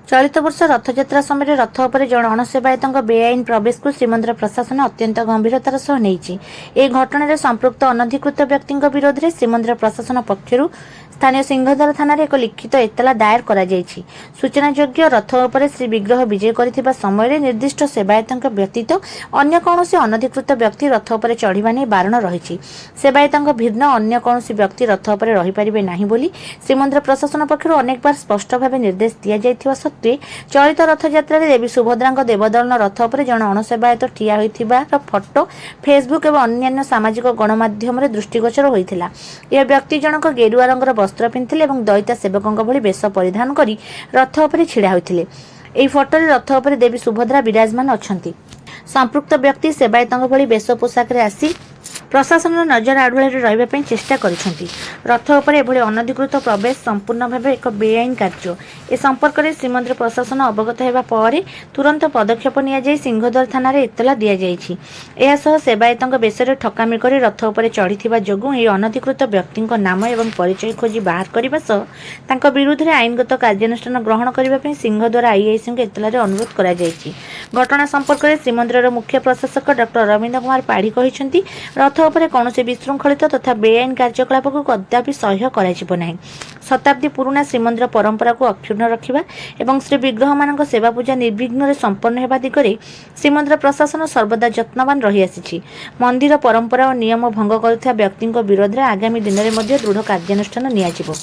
चलित वर्ष रथयात्रा समय रथ उपर जन अणसेवायत बेआईन प्रवेश को श्रीमंदिर प्रशासन अत्यंत गंभीरतार सह नहीं। ए घटना संपृक्त अनधिकृत व्यक्ति विरोध में श्रीमंदिर प्रशासन पक्षर स्थानीय सिंहद्वार थाना एक लिखित एतला दायर करा जायछि। सूचनायोग्य रथ उपर श्री विग्रह विजय करथिबा समय निर्दिष्ट सेवायत व्यतीत अन्य कौनसी अनधिकृत व्यक्ति रथ उपर चढ़िबा नै बारण रहिछि। सेवायत भिन्न अन्य कौनसी व्यक्ति रथ उपर रहि परिबे नाही बोली श्रीमंदिर प्रशासन पक्षर अनेक बार स्पष्ट भाव निर्देश दिया जायथिबा सत्वे चलित रथयात्रा देवी सुभद्रा देवदलन रथ उपर जन अणसेवायत ठिया होइथिबार फोटो फेसबुक और अन्य सामाजिक गणमाध्यम दृष्टिगोचर होइथिला। यह व्यक्ति जनक गेरुआ रंगर वस्त्र पिंधिले और दैत्य सेवकों भली वेश परिधान करी रथ उपर छिड़ा होइथिले। एही फोटोरे रथ उपर देवी सुभद्रा विराजमान अछंती। संपृक्त व्यक्ति सेवायत भली वेश पोशाक आसी प्रशासन नजर आड़ुआर रही चेष्टा करिसेंती। रथ उपर एभली अनधिकृत प्रवेश संपूर्ण भाव एक बेआईन कार्य। ए संपर्क में श्रीमंदिर प्रशासन अवगत होगा पर तुरंत पदक्षेप नि सिंहद्वार थाना इतला दि जाइछि। एहासह सेवायत बेशरे ठकामी कर रथ उपर चढ़ी जोगुं ए अनधिकृत व्यक्ति नाम एवं परिचय खोजी बाहर करने सह विरुद्ध में आईनगत कार्यानुष्ठान ग्रहण करने सिंहद्वार आईआईसी इतलार अनुरोध करा जाइछि। घटना संपर्क में श्रीमंदिर मुख्य प्रशासक डॉक्टर रवीन्द्र कुमार पाढ़ी कहते रथ उपर कौन विशृंखलित तथा बेआईन कार्यकलाप को कदापि सह्य कर शताब्दी पुराणा श्रीमंदिर परंपरा को अक्षुण्ण रखा और श्री विग्रह मान सेवा पूजा निर्विघ्न संपन्न होगा दिगरे श्रीमंदिर प्रशासन सर्वदा यत्नवान रही आसी। मंदिर परंपरा और नियम भंग करुवा व्यक्ति विरोध में आगामी दिन में दृढ़ कार्यानुष्ठान नियाजिबो।